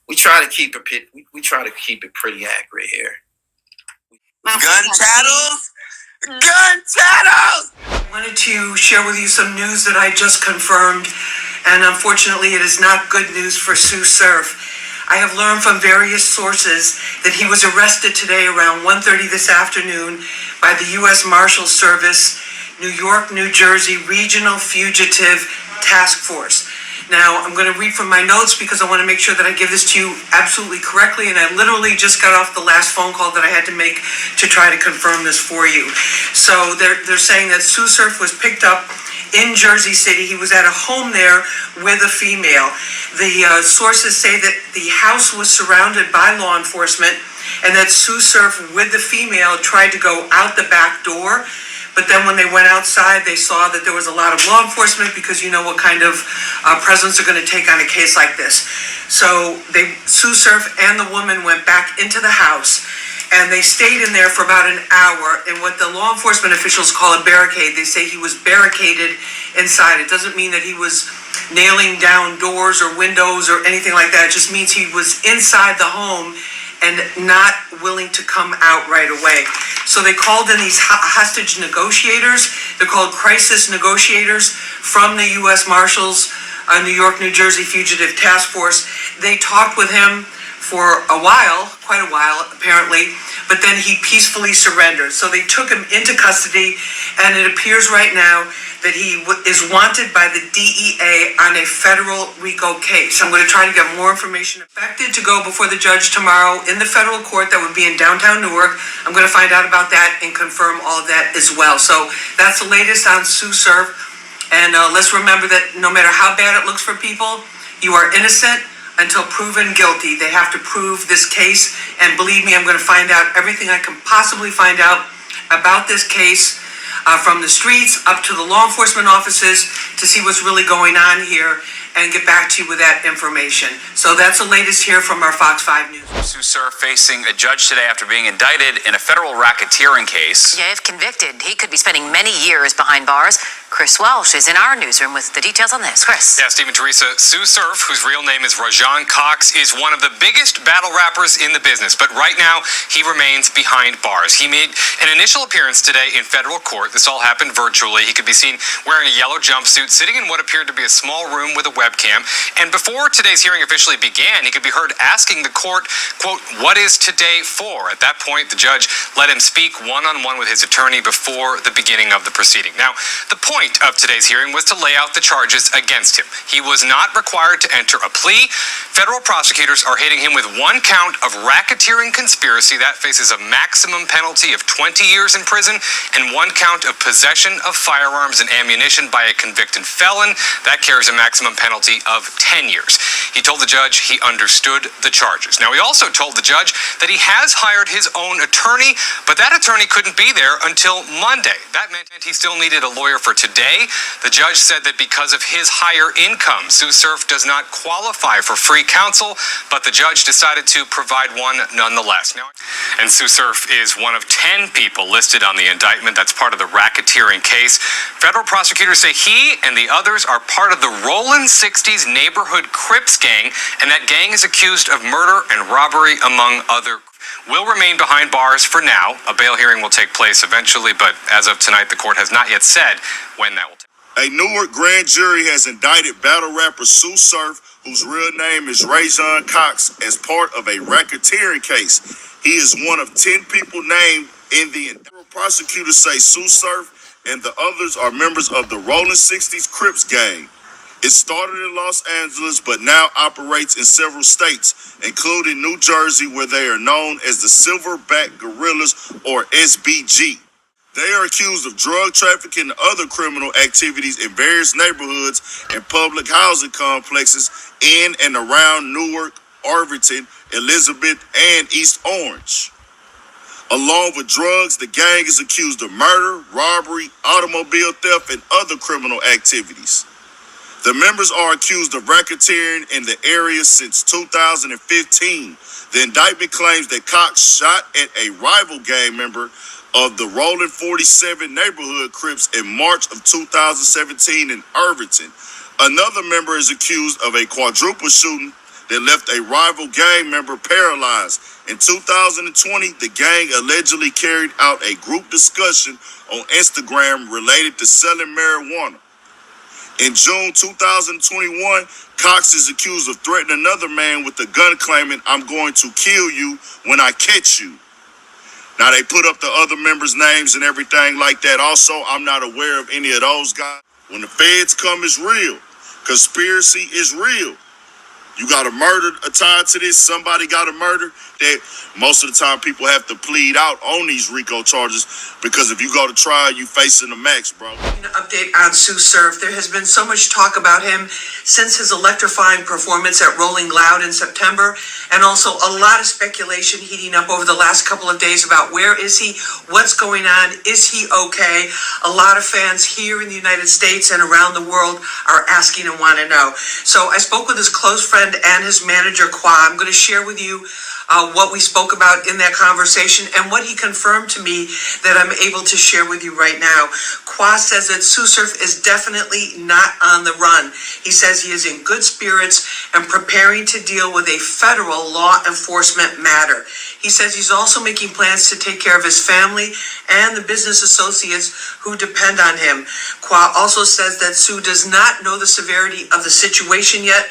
we try to keep it pretty accurate here. Gun tattles? Gun tattles! I wanted to share with you some news that I just confirmed, and unfortunately it is not good news for Sue Surf. I have learned from various sources that he was arrested today around 1:30 this afternoon by the U.S. Marshals Service, New York, New Jersey Regional Fugitive Task Force. Now, I'm going to read from my notes because I want to make sure that I give this to you absolutely correctly, and I literally just got off the last phone call that I had to make to try to confirm this for you. So they're saying that Sue Surf was picked up in Jersey City. He was at a home there with a female. The sources say that the house was surrounded by law enforcement and that Sue Surf with the female tried to go out the back door. But then when they went outside, they saw that there was a lot of law enforcement because you know what kind of presence are going to take on a case like this. So Sue Surf and the woman went back into the house, and they stayed in there for about an hour in what the law enforcement officials call a barricade. They say he was barricaded inside. It doesn't mean that he was nailing down doors or windows or anything like that. It just means he was inside the home and not willing to come out right away. So they called in these hostage negotiators. They're called crisis negotiators from the U.S. Marshals, New York, New Jersey Fugitive Task Force. They talked with him for a while, quite a while apparently, but then he peacefully surrendered. So they took him into custody, and it appears right now that he is wanted by the DEA on a federal RICO case. I'm going to try to get more information. Expected to go before the judge tomorrow in the federal court that would be in downtown Newark. I'm going to find out about that and confirm all of that as well. So that's the latest on Sue Surf. And let's remember that no matter how bad it looks for people, you are innocent until proven guilty. They have to prove this case. And believe me, I'm going to find out everything I can possibly find out about this case, from the streets up to the law enforcement offices, to see what's really going on here and get back to you with that information. So that's the latest here from our Fox 5 News. Sue Surf facing a judge today after being indicted in a federal racketeering case. Yeah, if convicted, he could be spending many years behind bars. Chris Welsh is in our newsroom with the details on this. Chris. Yeah, Steve and Teresa, Sue Surf, whose real name is Rajon Cox, is one of the biggest battle rappers in the business. But right now, he remains behind bars. He made an initial appearance today in federal court. This all happened virtually. He could be seen wearing a yellow jumpsuit, sitting in what appeared to be a small room with a webcam. And before today's hearing officially began, he could be heard asking the court, quote, "What is today for?" At that point, the judge let him speak one-on-one with his attorney before the beginning of the proceeding. Now, the point of today's hearing was to lay out the charges against him. He was not required to enter a plea. Federal prosecutors are hitting him with one count of racketeering conspiracy. That faces a maximum penalty of 20 years in prison, and one count of possession of firearms and ammunition by a convicted felon. That carries a maximum penalty of 10 years. He told the judge he understood the charges. Now, he also told the judge that he has hired his own attorney, but that attorney couldn't be there until Monday. That meant he still needed a lawyer for today. The judge said that because of his higher income, Sue Surf does not qualify for free counsel, but the judge decided to provide one nonetheless. Now, and Sue Surf is one of 10 people listed on the indictment. That's part of the racketeering case. Federal prosecutors say he and the others are part of the ROLLIN 60s neighborhood CRIPS gang, and that gang is accused of murder and robbery, among other. Will remain behind bars for now. A bail hearing will take place eventually, but as of tonight, the court has not yet said when that will take place. A Newark grand jury has indicted battle rapper Sue Surf, whose real name is Rajon Cox, as part of a racketeering case. He is one of 10 people named in the indictment. Prosecutors say Sue Surf and the others are members of the ROLLIN 60s Crips gang. It started in Los Angeles, but now operates in several states, including New Jersey, where they are known as the Silverback Gorillas, or SBG. They are accused of drug trafficking and other criminal activities in various neighborhoods and public housing complexes in and around Newark, Arvington, Elizabeth, and East Orange. Along with drugs, the gang is accused of murder, robbery, automobile theft, and other criminal activities. The members are accused of racketeering in the area since 2015. The indictment claims that Cox shot at a rival gang member of the ROLLIN 47 neighborhood Crips in March of 2017 in Irvington. Another member is accused of a quadruple shooting that left a rival gang member paralyzed. In 2020, the gang allegedly carried out a group discussion on Instagram related to selling marijuana. In June 2021, Cox is accused of threatening another man with a gun, claiming, "I'm going to kill you when I catch you." Now, they put up the other members' names and everything like that. Also, I'm not aware of any of those guys. When the feds come, it's real. Conspiracy is real. You got a murder tied to this. Somebody got a murder. That most of the time people have to plead out on these RICO charges, because if you go to trial, you facing the max, bro. An update on Sue Surf. There has been so much talk about him since his electrifying performance at Rolling Loud in September, and also a lot of speculation heating up over the last couple of days about where is he, what's going on, is he okay? A lot of fans here in the United States and around the world are asking and want to know. So I spoke with his close friend and his manager, Qua. I'm going to share with you what we spoke about in that conversation and what he confirmed to me that I'm able to share with you right now. Qua says that Sue Surf is definitely not on the run. He says he is in good spirits and preparing to deal with a federal law enforcement matter. He says he's also making plans to take care of his family and the business associates who depend on him. Qua also says that Sue does not know the severity of the situation yet,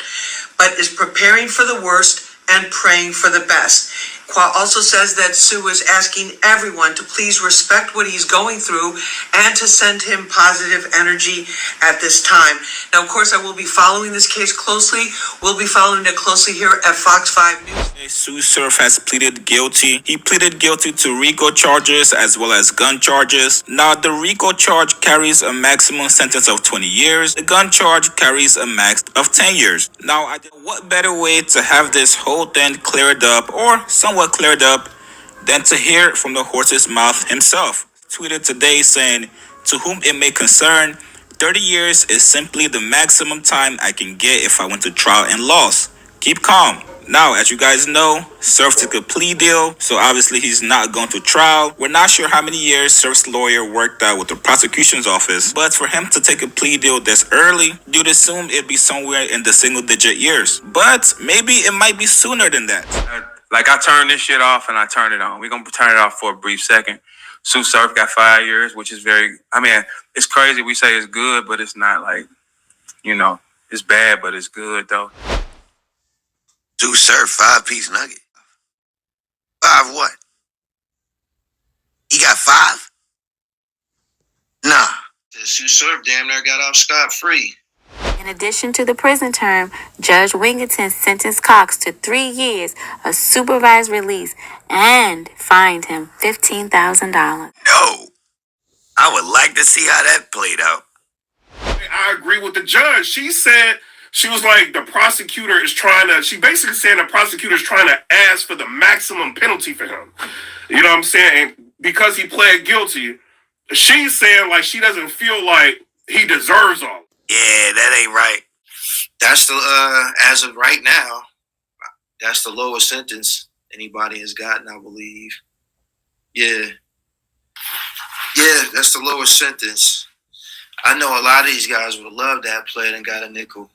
but is preparing for the worst and praying for the best. Qua also says that Sue is asking everyone to please respect what he's going through and to send him positive energy at this time. Now, of course, I will be following this case closely. We'll be following it closely here at Fox 5 News. Sue Surf has pleaded guilty. He pleaded guilty to RICO charges as well as gun charges. Now, the RICO charge carries a maximum sentence of 20 years. The gun charge carries a max of 10 years. Now, what better way to have this whole thing cleared up, or somewhat cleared up, than to hear it from the horse's mouth himself? Tweeted today saying, "To whom it may concern, 30 years is simply the maximum time I can get if I went to trial and lost. Keep calm." Now, as you guys know, Surf took a plea deal, so obviously he's not going to trial. We're not sure how many years Surf's lawyer worked out with the prosecution's office, but for him to take a plea deal this early, you'd assume it'd be somewhere in the single-digit years. But maybe it might be sooner than that. Like, I turned this shit off and I turned it on. We're going to turn it off for a brief second. Sue Surf got 5 years, which is very, it's crazy. We say it's good, but it's not like, it's bad, but it's good, though. Sue Surf, 5-piece nugget. 5 what? He got 5? Nah. TSU Surf damn near got off scot-free. In addition to the prison term, Judge Wingington sentenced Cox to 3 years of supervised release and fined him $15,000. No. I would like to see how that played out. I agree with the judge. She said, she was like, the prosecutor is she basically saying the prosecutor is trying to ask for the maximum penalty for him. You know what I'm saying? And because he pled guilty, she's saying like she doesn't feel like he deserves all. Yeah, that ain't right. That's the, as of right now, that's the lowest sentence anybody has gotten, I believe. Yeah, that's the lowest sentence. I know a lot of these guys would have loved that play and got a nickel.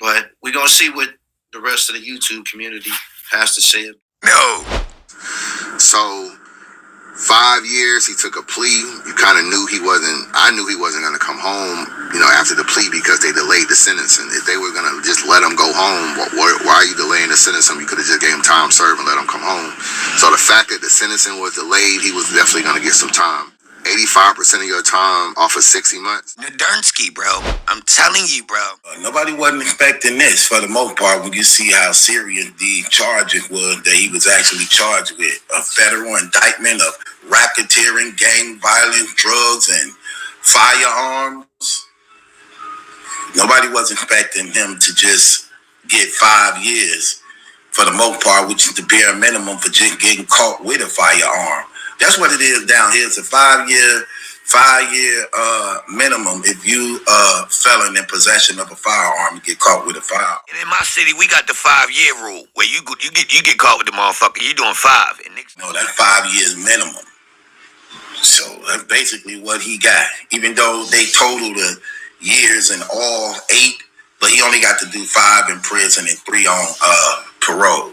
But we're going to see what the rest of the YouTube community has to say. No. So, 5 years, he took a plea. You kind of knew I knew he wasn't going to come home, after the plea, because they delayed the sentencing. If they were going to just let him go home, why are you delaying the sentencing? You could have just gave him time served and let him come home. So the fact that the sentencing was delayed, he was definitely going to get some time. 85% of your time off of 60 months. Nadernsky, bro. I'm telling you, bro. Nobody wasn't expecting this for the most part when you see how serious the charges was that he was actually charged with. A federal indictment of racketeering, gang violence, drugs, and firearms. Nobody was expecting him to just get 5 years for the most part, which is the bare minimum for just getting caught with a firearm. That's what it is down here. It's a 5 year minimum if you felon in possession of a firearm and get caught with a firearm. And in my city, we got the 5-year rule where you get caught with the motherfucker, you doing 5. And no, that's 5 years minimum. So that's basically what he got. Even though they total the years in all 8, but he only got to do 5 in prison and 3 on parole.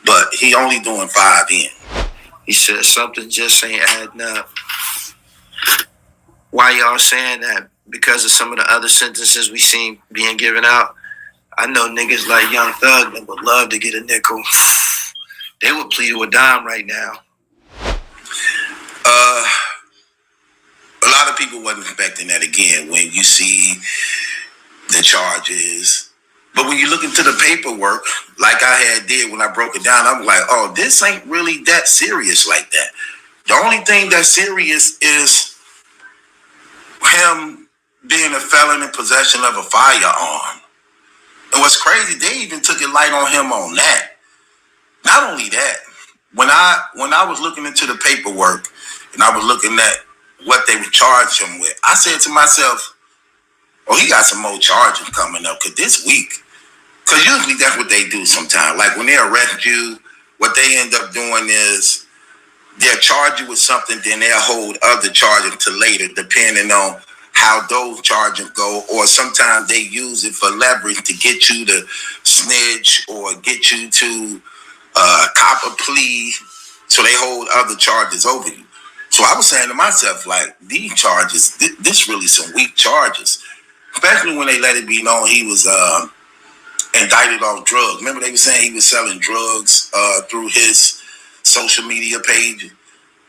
But he only doing 5 in. He said something just ain't adding up. Why y'all saying that? Because of some of the other sentences we seen being given out. I know niggas like Young Thug that would love to get a nickel. They would plead to a dime right now. A lot of people wasn't expecting that again when you see the charges. But when you look into the paperwork, like I had did when I broke it down, I'm like, oh, this ain't really that serious like that. The only thing that's serious is him being a felon in possession of a firearm. And what's crazy, they even took it light on him on that. Not only that, when I was looking into the paperwork and I was looking at what they would charge him with, I said to myself, oh, he got some more charges coming up, because this week, because usually that's what they do sometimes. Like when they arrest you, what they end up doing is they'll charge you with something, then they'll hold other charges to later, depending on how those charges go, or sometimes they use it for leverage to get you to snitch or get you to cop a plea, so they hold other charges over you. So I was saying to myself, like, these charges, this really some weak charges, especially when they let it be known he was indicted on drugs. Remember they were saying he was selling drugs through his social media page.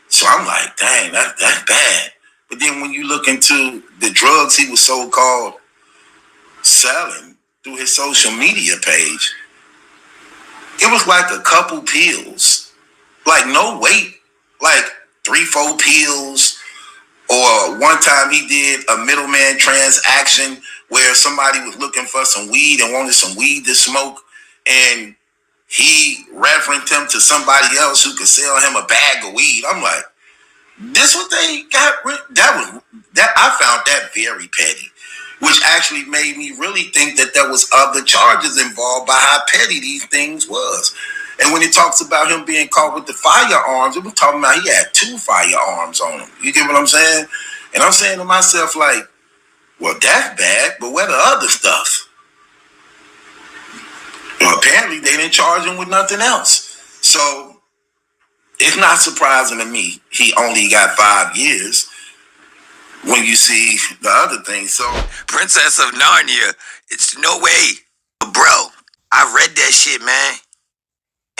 So I'm like, dang, that's bad. But then when you look into the drugs he was so-called selling through his social media page, it was like a couple pills, like no weight, like 3-4 pills. Or one time he did a middleman transaction where somebody was looking for some weed and wanted some weed to smoke, and he referenced him to somebody else who could sell him a bag of weed. I'm like, this what they got? That I found that very petty, which actually made me really think that there was other charges involved by how petty these things was. And when he talks about him being caught with the firearms, it was talking about he had 2 firearms on him. You get what I'm saying? And I'm saying to myself, like, well, that's bad, but where the other stuff? Well, apparently they didn't charge him with nothing else. So it's not surprising to me he only got 5 years when you see the other things. So Princess of Narnia, it's no way. Bro, I read that shit, man.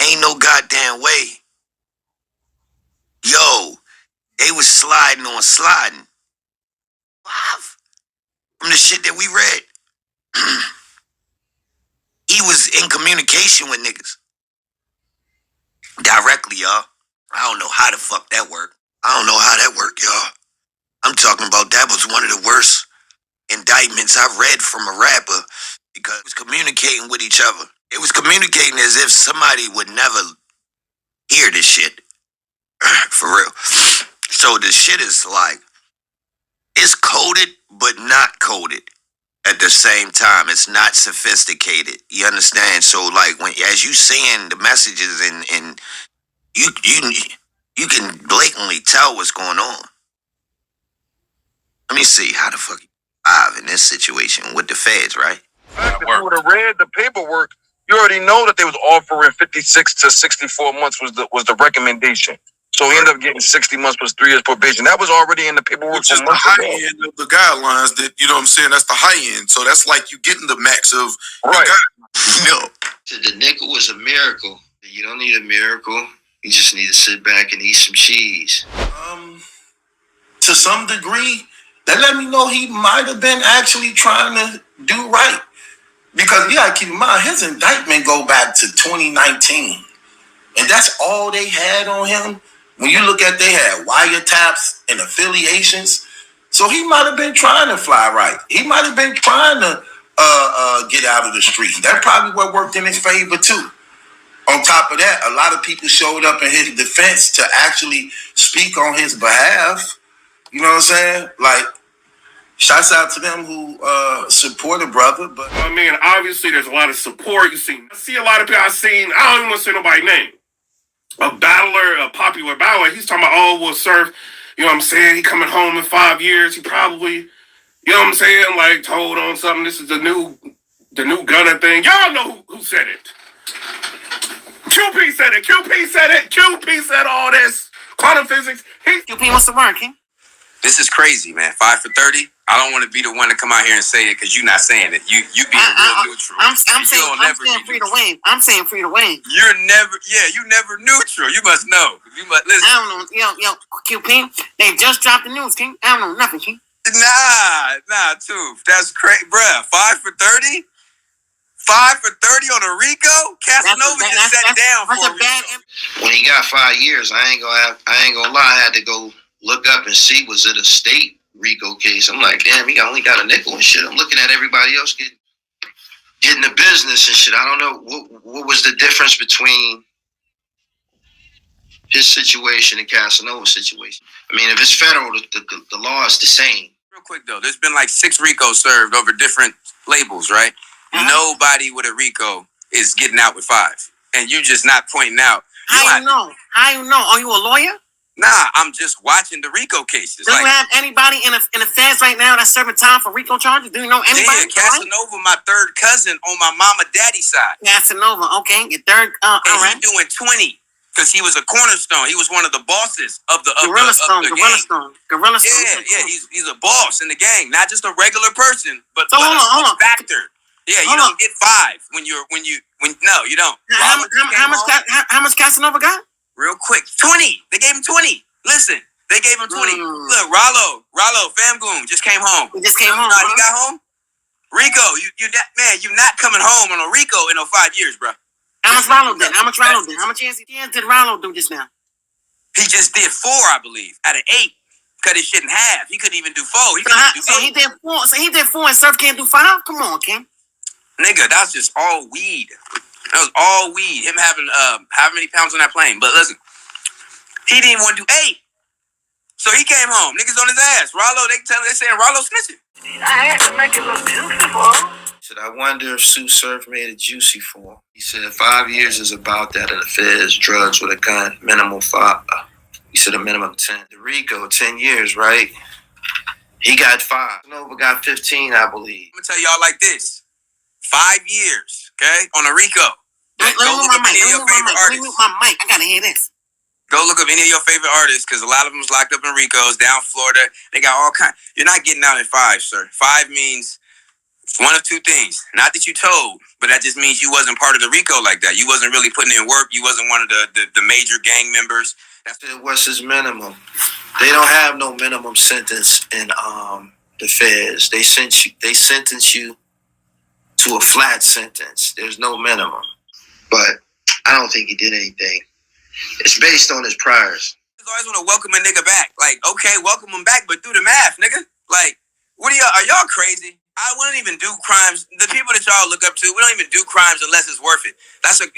Ain't no goddamn way. Yo, they was sliding on sliding. From the shit that we read. He was in communication with niggas. Directly, y'all. I don't know how the fuck that worked. I don't know how that worked, y'all. I'm talking about that was one of the worst indictments I've read from a rapper, because it was communicating with each other. It was communicating as if somebody would never hear this shit. For real. So the shit is like, it's coded, but not coded at the same time. It's not sophisticated. You understand? So like, when as you seeing the messages and you can blatantly tell what's going on. Let me see how the fuck you in this situation with the feds, right? If you would have read the paperwork, you already know that they was offering 56 to 64 months was the recommendation. So he ended up getting 60 months plus 3 years probation. That was already in the paperwork. Which is the high end of the guidelines that, you know what I'm saying, that's the high end. So that's like you getting the max of right. No. The nickel was a miracle. You don't need a miracle. You just need to sit back and eat some cheese. To some degree, that let me know he might have been actually trying to do right. Because you gotta keep in mind, his indictment go back to 2019. And that's all they had on him. When you look at, they had wiretaps and affiliations. So he might have been trying to fly right. He might have been trying to get out of the streets. That probably what worked in his favor too. On top of that, a lot of people showed up in his defense to actually speak on his behalf. You know what I'm saying? Like, shouts out to them who support a brother. But I mean, obviously there's a lot of support. I see a lot of people. I don't even want to say nobody's name. A battler, a popular battler, he's talking about, oh, well, Surf, you know what I'm saying? He coming home in 5 years. He probably, you know what I'm saying? Like, told on something. This is the new the new gunner thing. Y'all know who said it. QP said it. QP said it. QP said all this. Quantum physics. QP wants to work, huh? This is crazy, man. 5 for 30. I don't want to be the one to come out here and say it because you're not saying it. You being real neutral. I'm saying free to win. I'm saying free to win. You're never neutral. You must know. You must listen. I don't know. Yo, QP. They just dropped the news, King. I don't know nothing, King. Nah, too. That's crazy, bruh. 5 for 30. 5 for 30 on a RICO. Casanova just sat down for a RICO. When he got 5 years, I ain't gonna lie. I had to go look up and see, was it a state RICO case? I'm like, damn, he only got a nickel and shit. I'm looking at everybody else getting the business and shit. I don't know what was the difference between his situation and Casanova's situation. I mean, if it's federal, the law is the same. Real quick though, there's been like 6 RICOs served over different labels, right? Nobody with a RICO is getting out with 5, and you just not pointing out. How you know? Are you a lawyer? Nah, I'm just watching the RICO cases. Do you have anybody in the feds right now that's serving time for RICO charges? Do you know anybody? Yeah, Casanova, my third cousin on my mama daddy side. Casanova, okay, your third. And he doing 20 because he was a cornerstone. He was one of the bosses of the Gorilla Stone. Yeah, he's a boss in the gang, not just a regular person, but so hold on. Factor. Yeah, you don't get 5 when you no, you don't. How much Casanova got? Real quick, 20. They gave him 20. Listen, they gave him 20. Look, Rollo, Famgoon just came home. He just came home. He got home. RICO, you not coming home on a RICO in 5 years, bro. How much Rollo did? How much years did Rollo do just now? He just did 4, I believe, out of 8. Cut his shit in half. He couldn't even do 4. He couldn't do 8. So he did 4. So he did 4, and Surf can't do 5. Come on, King. Nigga, that's just all weed. That was all weed. Him having how many pounds on that plane. But listen, he didn't even want to do 8. So he came home. Niggas on his ass. Rollo, they saying Rollo snitching. I had to make it look beautiful. He said, I wonder if Sue Surf made it juicy for him. He said 5 years is about that in the feds, drugs with a gun, minimum 5. He said a minimum 10. The RICO, 10 years, right? He got 5. Nova got 15, I believe. I'm gonna tell y'all like this. 5 years, okay, on a RICO. Let me move my mic. I gotta hear this. Go look up any of your favorite artists, because a lot of them's locked up in RICOs down Florida. They got all kinds. You're not getting out in 5, sir. 5 means one of 2 things. Not that you told, but that just means you wasn't part of the RICO like that. You wasn't really putting in work. You wasn't one of the major gang members. What's his minimum? They don't have no minimum sentence in the feds. They sentence you to a flat sentence. There's no minimum. But I don't think he did anything. It's based on his priors. I always want to welcome a nigga back. Like, okay, welcome him back, but do the math, nigga. Like, what are y'all crazy? I wouldn't even do crimes. The people that y'all look up to, we don't even do crimes unless it's worth it.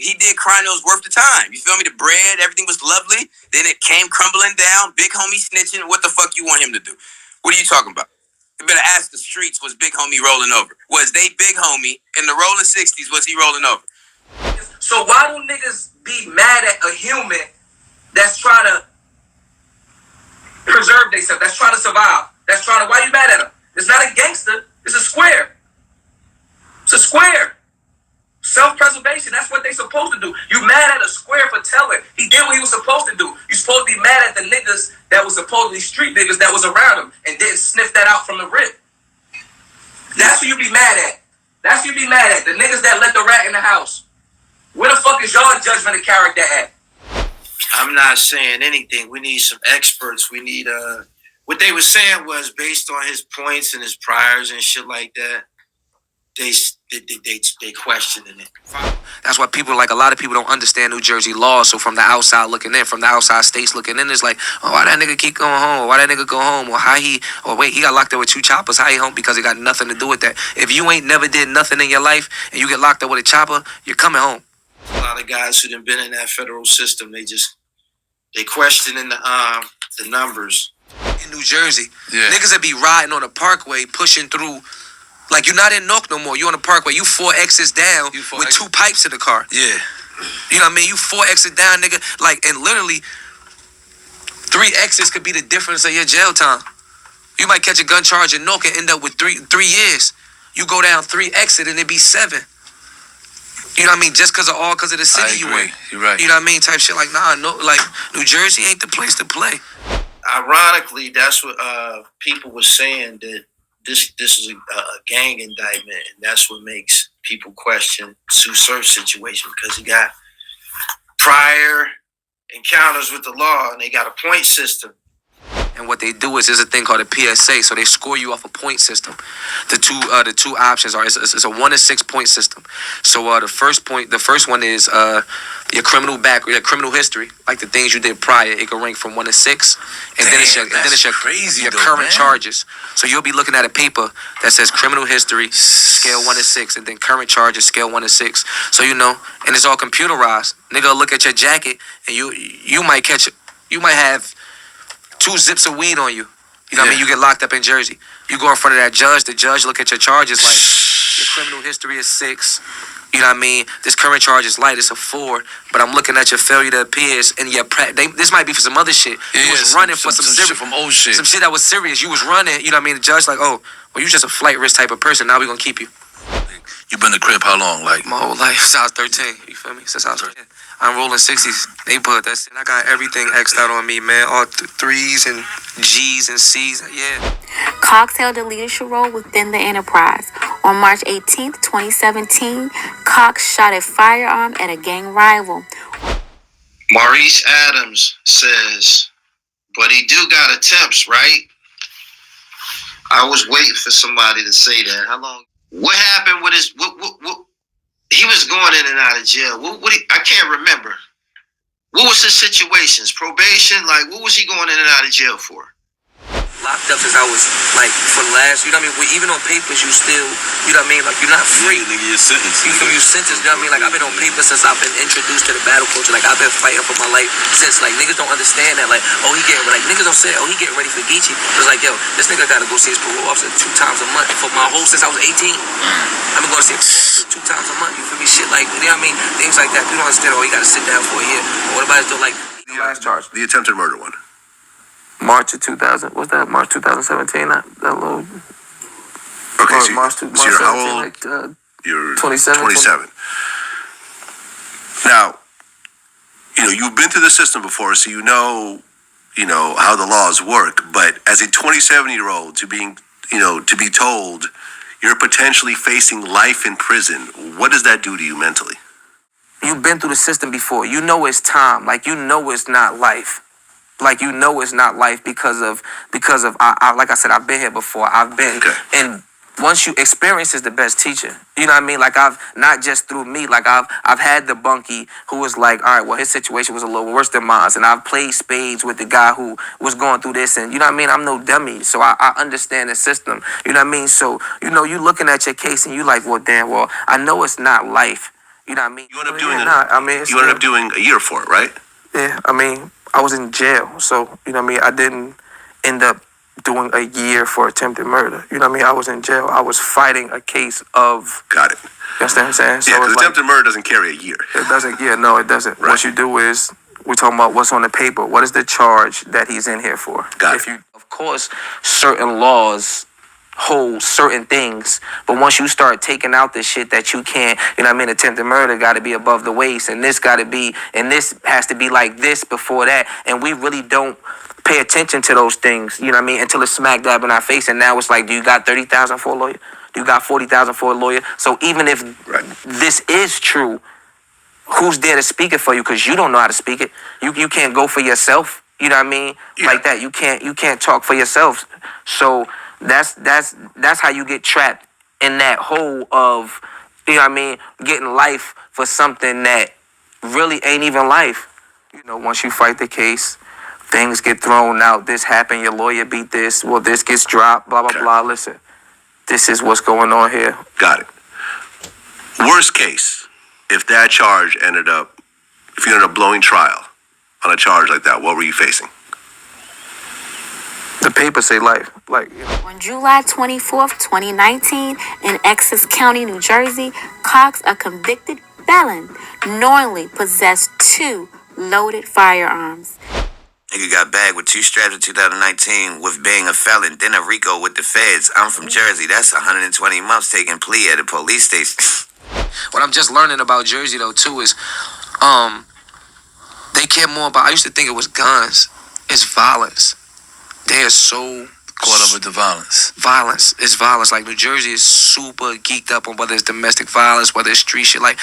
He did crime that was worth the time. You feel me? The bread, everything was lovely. Then it came crumbling down. Big homie snitching. What the fuck you want him to do? What are you talking about? You better ask the streets, was Big Homie rolling over? Was they Big Homie in the rolling 60s? Was he rolling over? So why do niggas be mad at a human that's trying to preserve themselves, that's trying to survive, why you mad at him? It's not a gangster, it's a square. It's a square. Self-preservation, that's what they supposed to do. You mad at a square for telling. He did what he was supposed to do. You supposed to be mad at the niggas that was supposedly street niggas that was around him and didn't sniff that out from the rip. That's who you be mad at. That's who you be mad at. The niggas that let the rat in the house. Where the fuck is y'all judgment of character at? I'm not saying anything. We need some experts. We need what they were saying was based on his points and his priors and shit like that. They questioning it. That's why a lot of people don't understand New Jersey law. So from the outside looking in, from the outside states looking in, it's like, oh, why that nigga keep going home? Or why that nigga go home? Or wait, he got locked up with 2 choppers. How he home? Because it got nothing to do with that. If you ain't never did nothing in your life and you get locked up with a chopper, you're coming home. A lot of guys who done been in that federal system, they questioning the numbers. In New Jersey, niggas that be riding on the parkway, pushing through. Like, you're not in Newark no more. You on the parkway. You 4 exits down with 2 pipes in the car. Yeah. You know what I mean? You 4 exits down, nigga. Like, and literally, 3 exits could be the difference of your jail time. You might catch a gun charge in Newark and end up with 3 years. You go down 3 exit and it be 7. You know what I mean? Just because of the city you in. You're right. You know what I mean? Type shit like, nah, no, like, New Jersey ain't the place to play. Ironically, that's what people were saying, that this is a gang indictment, and that's what makes people question Sue Surf's situation, because he got prior encounters with the law, and they got a point system. And what they do is there's a thing called a PSA, so they score you off a point system. The two options are it's a 1 to 6 point system. So the first one is your criminal history, like the things you did prior. It can rank from 1 to 6, and then it's your crazy your though, current man. charges. So you'll be looking at a paper that says criminal history, scale 1 to 6, and then current charges, scale 1 to 6. So and it's all computerized. Nigga will look at your jacket, and you might have 2 zips of weed on you. You know what I mean? You get locked up in Jersey. You go in front of that judge. The judge look at your charges like, your criminal history is 6. You know what I mean? This current charge is light. It's a 4. But I'm looking at your failure to appear and your this might be for some other shit. You was running for some serious shit from old shit. Some shit that was serious. You was running. You know what I mean? The judge like, oh, well, you just a flight risk type of person. Now we gonna keep you. You been to CRIP how long? Like my whole life since I was 13. You feel me? Since I was 13. I'm rolling 60s. They put that shit. I got everything X'd out on me, man. All 3s and G's and C's. Yeah. Cox held a leadership role within the enterprise. On March 18, 2017, Cox shot a firearm at a gang rival. Maurice Adams says, but he do got attempts, right? I was waiting for somebody to say that. How long? What happened with his? What? He was going in and out of jail. I can't remember. What was his situations? Probation? Like, what was he going in and out of jail for? Locked up since I was like for the last, you know what I mean? Even on papers, you still, you know what I mean? Like, you're not free. nigga, you're sentenced. You feel me? You sentenced, you know what I mean? Like, I've been on paper since I've been introduced to the battle culture. Like, I've been fighting for my life since. Like, niggas don't understand that. Like, oh, niggas don't say, oh, he getting ready for Geechee. It's like, yo, this nigga gotta go see his parole officer 2 times a month for my whole, since I was 18. I've been going to see him 2 times a month. You feel me? Shit like, you know what I mean? Things like that. People don't understand, oh, you gotta sit down for a year. Or what about it, like, the last charge? The attempted murder one. March of 2000. What's that? March 2017. That little. Okay, so, March so you're how old? Like, you're 27. 27. Now, you've been through the system before, so you know how the laws work. But as a 27-year-old, to be told you're potentially facing life in prison, what does that do to you mentally? You've been through the system before. You know it's time. Like, you know it's not life. Like, you know it's not life because of I like I said, I've been here before. I've been and once you experience is the best teacher. You know what I mean? Like, I've not just through me, like I've had the bunkie who was like, all right, well, his situation was a little worse than mine, and I've played spades with the guy who was going through this, and you know what I mean? I'm no dummy, so I understand the system. You know what I mean? So, you looking at your case and you like, well, damn, well, I know it's not life. You know what I mean? You ended up doing a year for it, right? Yeah, I mean, I was in jail, so, you know what I mean? I didn't end up doing a year for attempted murder. You know what I mean? I was in jail. I was fighting a case of... Got it. You understand what I'm saying? So yeah, because attempted murder doesn't carry a year. It doesn't, no, it doesn't. Right. What you do is, we're talking about what's on the paper. What is the charge that he's in here for? Got it. Of course, certain laws hold certain things, but once you start taking out the shit that you can't, you know what I mean, attempted murder got to be above the waist, and this got to be, and this has to be like this before that, and we really don't pay attention to those things, you know what I mean, until it's smack dab in our face, and now it's like, do you got $30,000 for a lawyer? Do you got $40,000 for a lawyer? So even if this is true, who's there to speak it for you? Because you don't know how to speak it. You can't go for yourself, you know what I mean, like that. You can't talk for yourself. So that's how you get trapped in that hole of, you know what I mean, getting life for something that really ain't even life. Once you fight the case, things get thrown out. This happened, your lawyer beat this, well, this gets dropped, blah, blah, blah. Listen, this is what's going on here. Got it. Worst case, if that charge if you ended up blowing trial on a charge like that, what were you facing? The papers say life. On July 24th, 2019, in Essex County, New Jersey, Cox, a convicted felon, knowingly possessed 2 loaded firearms. Nigga got bagged with 2 straps in 2019 with being a felon, then a RICO with the feds. I'm from Jersey. That's 120 months taking plea at a police station. What I'm just learning about Jersey though too is, they care more about. I used to think it was guns. It's violence. They are so Caught up with the violence. Violence. It's violence. Like New Jersey is super geeked up on whether it's domestic violence, whether it's street shit. Like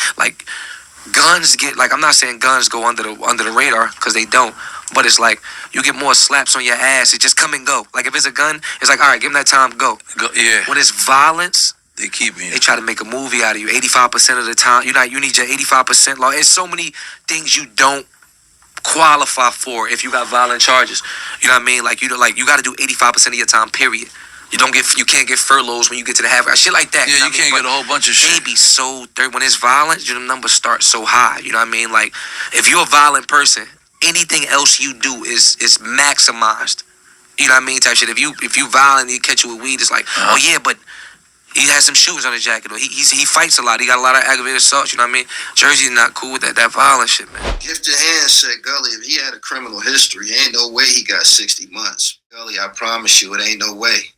guns get, like, I'm not saying guns go under the radar, because they don't. But it's like you get more slaps on your ass. It just come and go. Like if it's a gun, it's like, all right, give him that time, go. Yeah. When it's violence, they keep me. They try to make a movie out of you. 85% of the time, you need your 85% law. It's so many things you don't qualify for if you got violent charges. You know what I mean? Like you got to do 85% of your time. Period. You can't get furloughs when you get to the half shit like that. Yeah, you can't get a whole bunch of shit. They be so when it's violence, the numbers start so high. You know what I mean? Like if you're a violent person, anything else you do is maximized. You know what I mean? Type shit. If you violent, you catch you with weed, it's like, oh yeah, but he has some shoes on his jacket, or he fights a lot. He got a lot of aggravated assaults. You know what I mean? Jersey's not cool with that violent shit, man. Gifted Hand said, Gully, if he had a criminal history, ain't no way he got 60 months. Gully, I promise you, it ain't no way.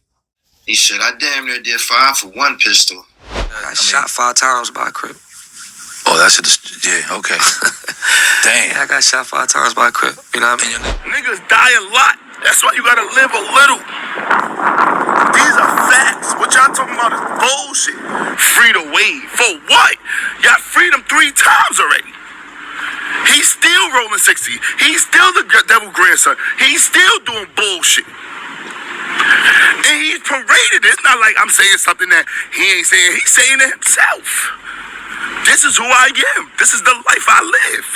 He said, I damn near did 5 for 1 pistol. I shot 5 times by a CRIP. Oh, that's it. Yeah, okay. Damn. Yeah, I got shot 5 times by a CRIP. You know what I mean? Niggas die a lot. That's why you gotta live a little. These are facts. What y'all talking about is bullshit. Free to Wade. For what? Y'all freed him 3 times already. He's still rolling 60. He's still the devil grandson. He's still doing bullshit. And he's paraded. It's not like I'm saying something that he ain't saying. He's saying it himself. This is who I am. This is the life I live.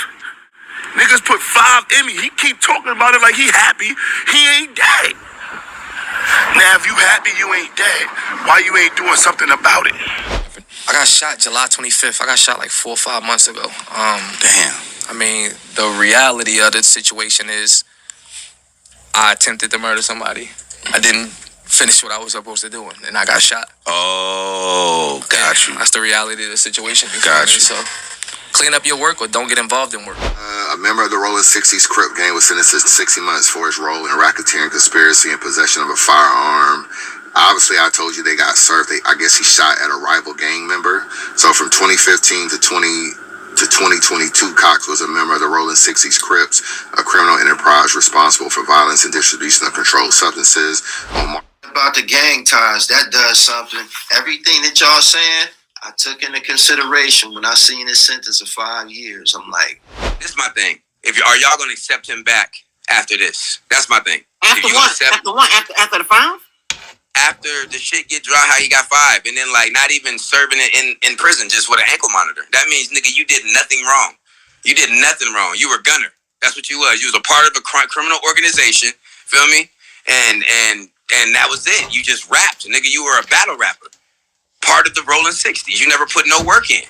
Niggas put 5 in me. He keep talking about it like he happy. He ain't dead. Now, if you happy you ain't dead, why you ain't doing something about it? I got shot July 25th. I got shot like 4 or 5 months ago. Damn. I mean, the reality of the situation is I attempted to murder somebody. I didn't finish what I was supposed to do, and I got shot. Oh, got you. That's the reality of the situation. Got you. So clean up your work or don't get involved in work. A member of the Rollin 60s CRIP gang was sentenced to 60 months for his role in racketeering conspiracy and possession of a firearm. Obviously, I told you they got served. I guess he shot at a rival gang member. So from 2015 to 2022, Cox was a member of the Rollin 60s Crips, a criminal enterprise responsible for violence and distribution of controlled substances. About the gang ties, that does something. Everything that y'all saying, I took into consideration when I seen his sentence of 5 years. I'm like, This is my thing. Are y'all gonna accept him back after this? That's my thing. After what? After what? After the 5? After the shit get dry, how you got 5, and then like not even serving it in prison just with an ankle monitor. That means, nigga, you did nothing wrong. You did nothing wrong. You were gunner. That's what you was. You was a part of a criminal organization. Feel me? And that was it. You just rapped, nigga. You were a battle rapper. Part of the Rollin 60s. You never put no work in.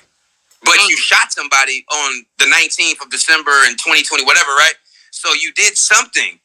But you shot somebody on the 19th of December in 2020, whatever, right? So you did something,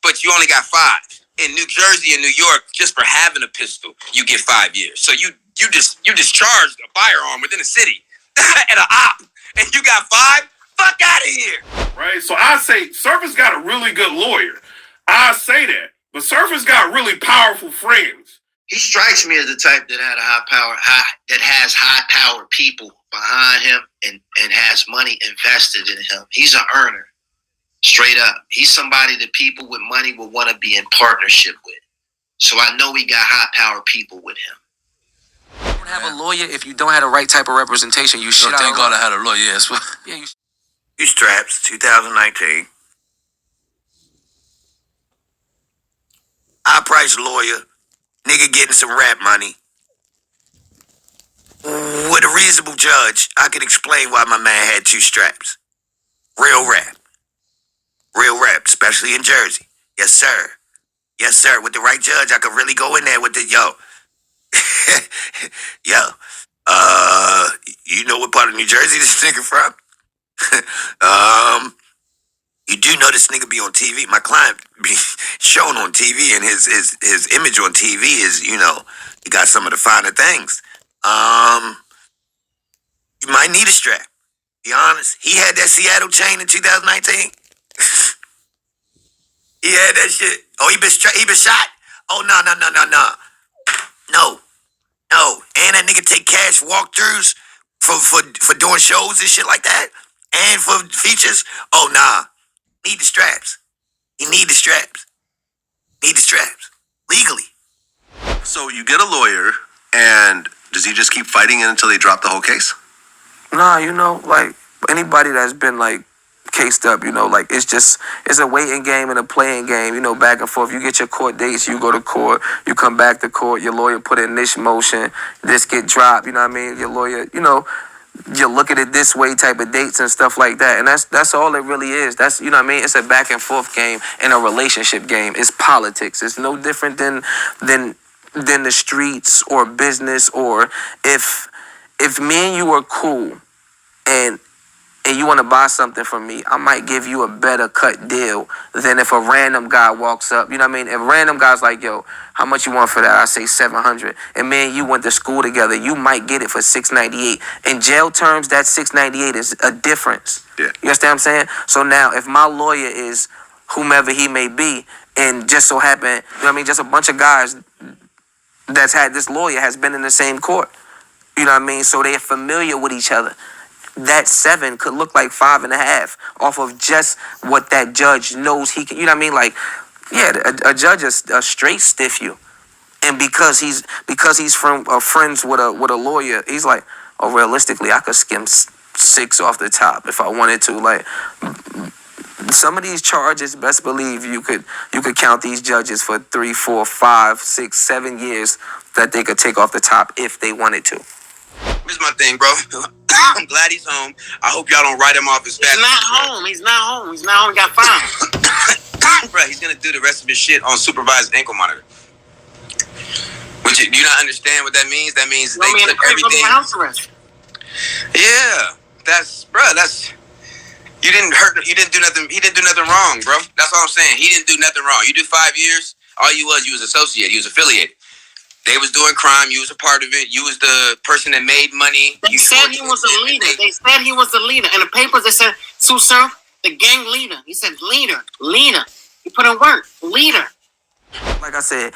but you only got 5. In New Jersey and New York, just for having a pistol, you get 5 years. So you discharged a firearm within a city at an op, and you got 5? Fuck out of here. Right? So I say Surface got a really good lawyer. I say that. But Surface got really powerful friends. he strikes me as the type that has high power people behind him and has money invested in him. He's an earner. Straight up. He's somebody that people with money will want to be in partnership with. So I know he got high power people with him. You don't have a lawyer if you don't have the right type of representation. You shit out. Thank God I had a lawyer. Yes. Yeah, You straps, 2019. High price lawyer. Nigga getting some rap money. With a reasonable judge, I can explain why my man had 2 straps. Real rap. Real rap, especially in Jersey. Yes, sir. Yes, sir. With the right judge, I could really go in there with the, yo. You know what part of New Jersey this nigga from? You do know this nigga be on TV. My client be shown on TV, and his image on TV is, you know, he got some of the finer things. You might need a strap. Be honest. He had that Seattle chain in 2019. He had that shit. Oh, he been shot. Oh no. And that nigga take cash walkthroughs for doing shows and shit like that, and for features. Oh nah, need the straps. He need the straps. Need the straps legally. So you get a lawyer, and does he just keep fighting it until they drop the whole case? Nah, you know, like anybody that's been like cased up, you know, like it's a waiting game and a playing game, you know, back and forth. You get your court dates, you go to court, you come back to court, your lawyer put in this motion, this get dropped, you know what I mean? Your lawyer, you know, you look at it this way type of dates and stuff like that. And that's all it really is. That's, you know what I mean? It's a back and forth game and a relationship game. It's politics. It's no different than the streets or business, or if me and you are cool and you want to buy something from me, I might give you a better cut deal than if a random guy walks up. You know what I mean? If a random guy's like, yo, how much you want for that? I say $700. And me and you went to school together, you might get it for $698. In jail terms, that $698 is a difference. Yeah. You understand what I'm saying? So now, if my lawyer is whomever he may be, and just so happen, you know what I mean, just a bunch of guys that's had this lawyer has been in the same court. You know what I mean? So they're familiar with each other. That 7 could look like 5.5 off of just what that judge knows he can. You know what I mean? Like, yeah, a judge is a straight stiff you, and because he's from friends with a lawyer, he's like, oh, realistically, I could skim 6 off the top if I wanted to. Like, some of these charges, best believe you could count these judges for 3, 4, 5, 6, 7 years that they could take off the top if they wanted to. Here's my thing, bro. I'm glad he's home. I hope y'all don't write him off as fast. He's not home. He's not home. He's not home. He got fined. Bro, he's gonna do the rest of his shit on supervised ankle monitor. Which, do you not understand what that means? That means they took everything. House arrest. Yeah, that's you didn't do nothing. He didn't do nothing wrong, bro. That's all I'm saying. He didn't do nothing wrong. You did 5 years. All you was associate. You was affiliate. They was doing crime. You was a part of it. You was the person that made money. They said he was a leader. They said he was the leader. In the papers, they said, Sue Surf, the gang leader. He said, leader. He put in work. Leader. Like I said,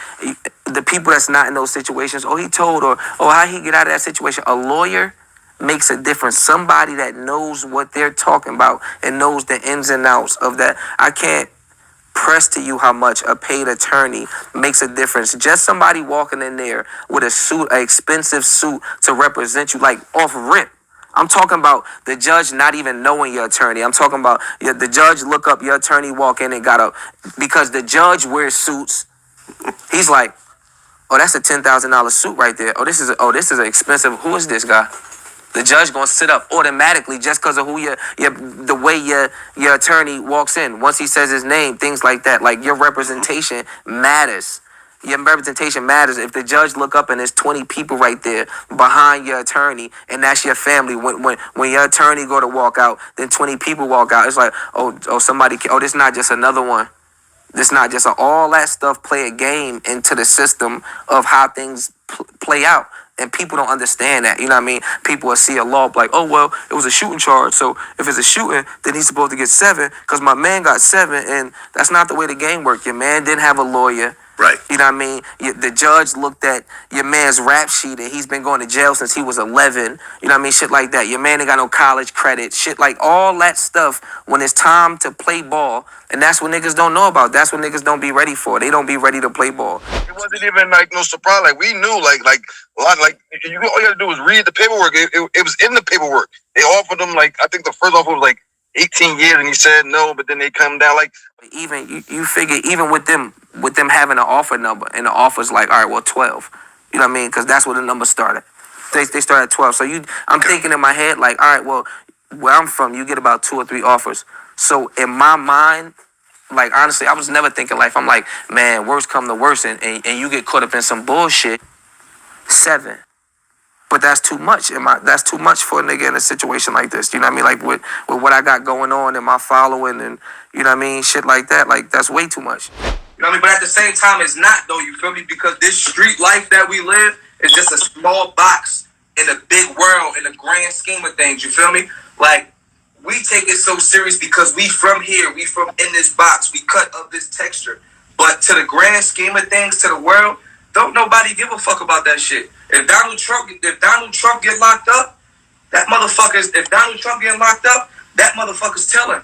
the people that's not in those situations, he told, or how he get out of that situation. A lawyer makes a difference. Somebody that knows what they're talking about and knows the ins and outs of that. I can't press to you how much a paid attorney makes a difference. Just somebody walking in there with a suit, an expensive suit to represent you, like off rip. I'm talking about the judge not even knowing your attorney. I'm talking about the judge look up your attorney, walk in and because the judge wears suits. He's like, oh, that's a $10,000 suit right there. Oh, this is an expensive. Who is this guy? The judge gonna sit up automatically just because of who the way your attorney walks in. Once he says his name, things like that. Like, your representation matters. Your representation matters. If the judge look up and there's 20 people right there behind your attorney, and that's your family. When your attorney go to walk out, then 20 people walk out. It's like, somebody. This not just another one. This not just all that stuff play a game into the system of how things play out. And people don't understand that. You know what I mean? People will see a law like, oh, well, it was a shooting charge. So if it's a shooting, then he's supposed to get 7 because my man got 7. And that's not the way the game worked. Your man didn't have a lawyer. Right. You know what I mean? The judge looked at your man's rap sheet and he's been going to jail since he was 11. You know what I mean? Shit like that. Your man ain't got no college credit. Shit like all that stuff when it's time to play ball. And that's what niggas don't know about. That's what niggas don't be ready for. They don't be ready to play ball. It wasn't even like no surprise. Like, we knew, like a lot, like all you had to do was read the paperwork. It was in the paperwork. They offered him, like, I think the first offer was like 18 years, and he said no, but then they come down like. Even you figure, even with them having an offer number, and the offer's like, all right, well, 12. You know what I mean? Because that's where the number started. They start at 12. So I'm thinking in my head like, all right, well, where I'm from, you get about 2 or 3 offers. So in my mind, like, honestly, I was never thinking life. I'm like, man, worst come to worst, and you get caught up in some bullshit. 7. But that's too much. That's too much for a nigga in a situation like this. You know what I mean? Like, with what I got going on and my following and, you know what I mean? Shit like that. Like, that's way too much. You know what I mean? But at the same time, it's not, though. You feel me? Because this street life that we live is just a small box in a big world, in the grand scheme of things. You feel me? Like, we take it so serious because we from here, we from in this box, we cut of this texture. But to the grand scheme of things, to the world, don't nobody give a fuck about that shit. If Donald Trump get locked up, that motherfucker's. If Donald Trump get locked up, that motherfucker's telling.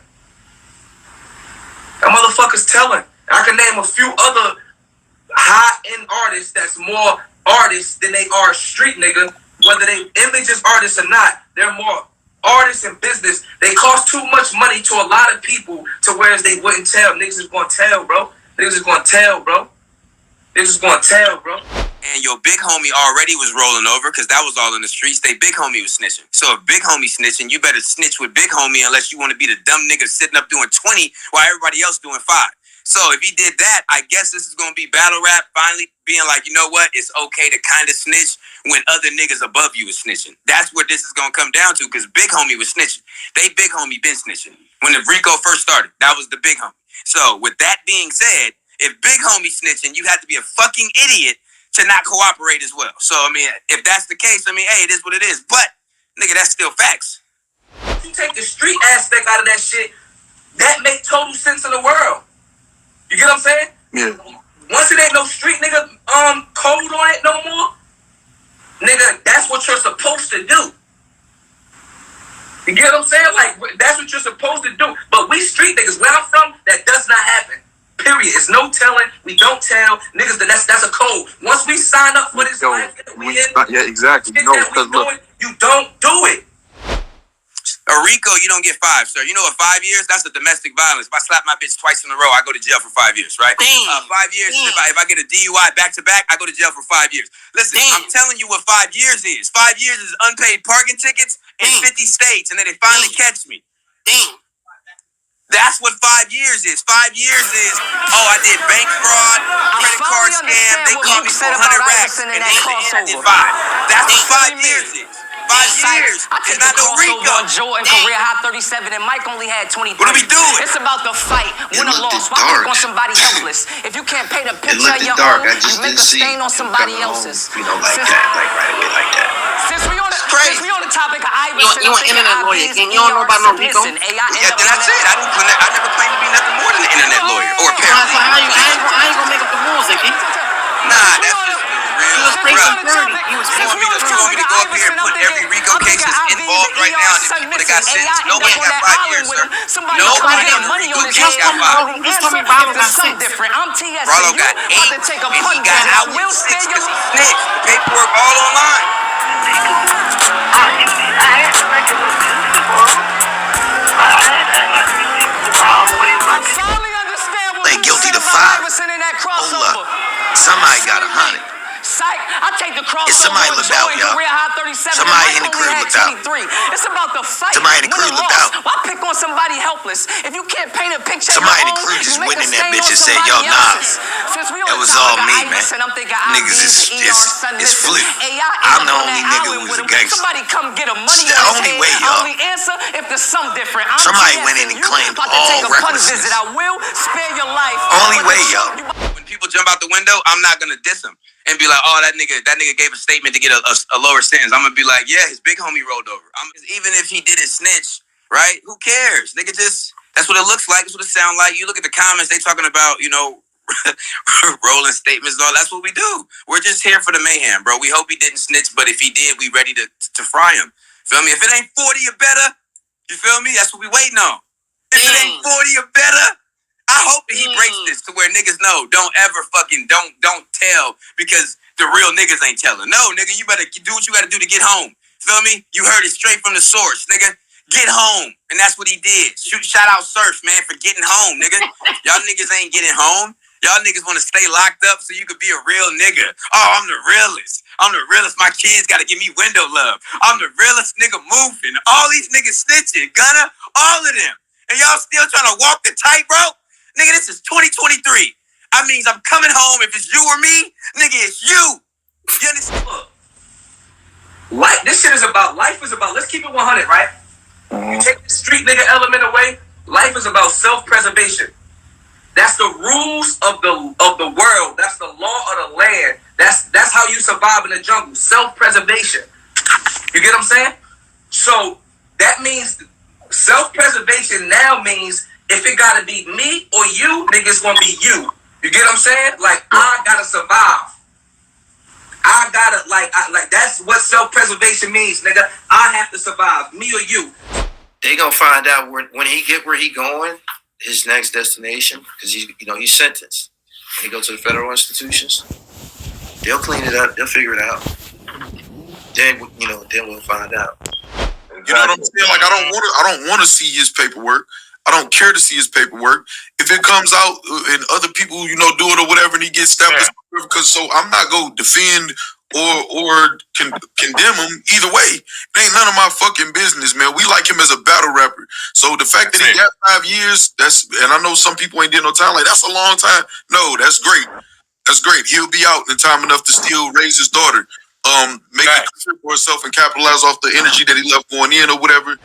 That motherfucker's telling. I can name a few other high-end artists that's more artists than they are street nigga. Whether they images artists or not, they're more artists in business. They cost too much money to a lot of people to whereas they wouldn't tell. Niggas is gonna tell, bro. Niggas is gonna tell, bro. Niggas is gonna tell, bro. And your big homie already was rolling over because that was all in the streets. They big homie was snitching. So if big homie snitching, you better snitch with big homie unless you want to be the dumb nigga sitting up doing 20 while everybody else doing 5. So if he did that, I guess this is going to be battle rap finally being like, you know what? It's okay to kind of snitch when other niggas above you is snitching. That's what this is going to come down to because big homie was snitching. They big homie been snitching. When the RICO first started, that was the big homie. So with that being said, if big homie snitching, you have to be a fucking idiot to not cooperate as well. So, I mean, if that's the case, I mean, hey, it is what it is. But, nigga, that's still facts. If you take the street aspect out of that shit, that make total sense in the world. You get what I'm saying? Yeah. Once it ain't no street nigga code on it no more, nigga, that's what you're supposed to do. You get what I'm saying? Like, that's what you're supposed to do. But we street niggas, where I'm from, that does not happen. Period. It's no telling. We don't tell. Niggas, that's a code. Once we sign up for this life that we in, yeah, exactly. No, because look, you don't do it. A RICO, you don't get 5, sir. You know what 5 years? That's a domestic violence. If I slap my bitch twice in a row, I go to jail for 5 years, right? 5 years is if I get a DUI back to back, I go to jail for 5 years. Listen, I'm telling you what 5 years is. 5 years is unpaid parking tickets in 50 states, and then they finally catch me. That's what 5 years is. 5 years is, oh, I did bank fraud, credit card scam, they caught me for 100 racks, and then I did 5. That's what 5 years is. 5 years. I It's took not the no crossover RICO. on Jordan, career high 37, and Mike only had 23. What are we doing? It's about the fight, win or loss. Why pick on somebody helpless? If you can't paint a picture of your dark. own, I just you make didn't a see stain on somebody else's. You know, like that, like right away, like that. Since we on the topic of Iverson, You an internet lawyer? You don't know about no RICO? Yeah, then I said I never claimed to be nothing more than an internet lawyer or a So paralegal. how you? I ain't gonna make up the rules, again. Nah, that's just You was real. facing 30. You was You want me to go up here and put every RICO case that's involved right now and the people that got sentenced? Nobody got 5 years, sir. Nobody on the RICO case got 5. Just told me Rollo got 6. Rollo got 8, and he got out with 6 because he snitched. The paperwork all online. They guilty to 5. Hold up. Somebody got 100. I take the crossover. It's somebody looked out, y'all. Somebody in the crib looked out. It's about the fight. Somebody in the crib looked out. Why pick on somebody helpless? If you can't paint a picture, Somebody in the crib just went in that bitch and said, yo, nah. That was all me, man. Niggas is flip. I'm the only nigga who was a gangster. Somebody come get a money It's the on his only head. way, y'all. Only answer if there's something different. I'm Somebody TSU. went in and claimed About to all take a pun recklessness. visit. I will spare your life. Only way, y'all. When people jump out the window, I'm not gonna diss them and be like, oh, that nigga gave a statement to get a lower sentence. I'm gonna be like, yeah, his big homie rolled over. Even if he didn't snitch, right? Who cares? Nigga, that's what it looks like. That's what it sounds like. You look at the comments, they talking about, you know, rolling statements and all. That's what we do. We're just here for the mayhem, bro. We hope he didn't snitch, but if he did, we ready to fry him. Feel me? If it ain't 40 or better, you feel me? That's what we waiting on. If it ain't 40 or better, I hope that he breaks this to where niggas know. Don't ever fucking don't tell because the real niggas ain't telling. No, nigga, you better do what you gotta do to get home. Feel me? You heard it straight from the source, nigga. Get home. And that's what he did. Shout out Surf, man, for getting home, nigga. Y'all niggas ain't getting home. Y'all niggas want to stay locked up so you could be a real nigga. Oh, I'm the realest. I'm the realest. My kids got to give me window love. I'm the realest nigga moving. All these niggas snitching. Gunna, all of them. And y'all still trying to walk the tightrope? Nigga, this is 2023. I mean, I'm coming home. If it's you or me, nigga, it's you. You understand? Life, this shit is about, life is about, let's keep it 100, right? You take the street nigga element away, life is about self-preservation. That's the rules of the world. That's the law of the land. That's how you survive in the jungle. Self-preservation. You get what I'm saying? So that means Self-preservation now means if it gotta be me or you, nigga, it's gonna be you. You get what I'm saying? Like, I gotta survive. I gotta, like that's what self-preservation means, nigga. I have to survive, me or you. They gonna find out when he get where he going, his next destination, because he's sentenced. When he go to the federal institutions, they'll clean it up. They'll figure it out. Then we'll find out. You know what I'm saying? Like, I don't want to see his paperwork. I don't care to see his paperwork. If it comes out and other people, do it or whatever, and he gets stabbed, because so I'm not gonna defend or condemn him either way. It ain't none of my fucking business, man. We like him as a battle rapper. So the fact that he got 5 years, and I know some people ain't did no time, like that's a long time. No, that's great. That's great. He'll be out in time enough to still raise his daughter. Make a career for himself and capitalize off the energy that he left going in or whatever.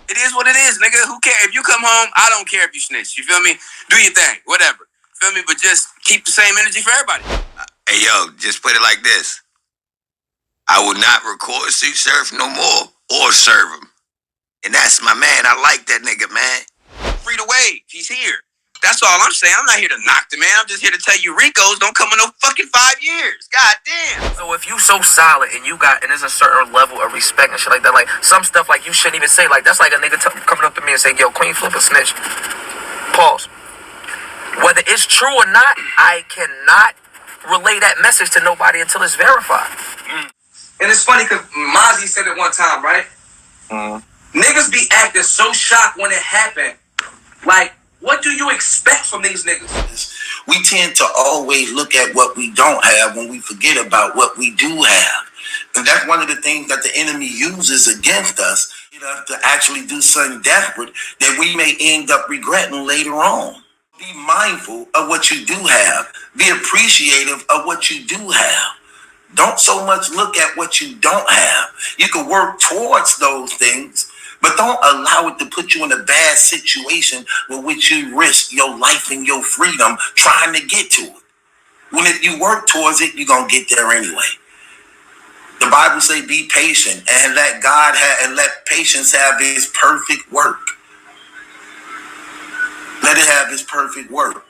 It is what it is, nigga. Who cares? If you come home, I don't care if you snitch. You feel me? Do your thing, whatever. Feel me? But just keep the same energy for everybody. Hey, yo, just put it like this. I will not record Sue Surf no more or serve him. And that's my man. I like that nigga, man. Free to wave. He's here. That's all I'm saying. I'm not here to knock the man. I'm just here to tell you RICOs don't come in no fucking 5 years. God damn. So if you so solid and there's a certain level of respect and shit like that, like some stuff like you shouldn't even say, like that's like a nigga coming up to me and saying, yo, Queen Flip a snitch. Pause. Whether it's true or not, I cannot relay that message to nobody until it's verified. And it's funny because Mozzie said it one time, right? Niggas be acting so shocked when it happened. Like, what do you expect from these niggas? We tend to always look at what we don't have when we forget about what we do have. And that's one of the things that the enemy uses against us, to actually do something desperate that we may end up regretting later on. Be mindful of what you do have. Be appreciative of what you do have. Don't so much look at what you don't have. You can work towards those things, but don't allow it to put you in a bad situation with which you risk your life and your freedom trying to get to it. When if you work towards it, you're going to get there anyway. The Bible say be patient and let let patience have its perfect work. Let it have its perfect work.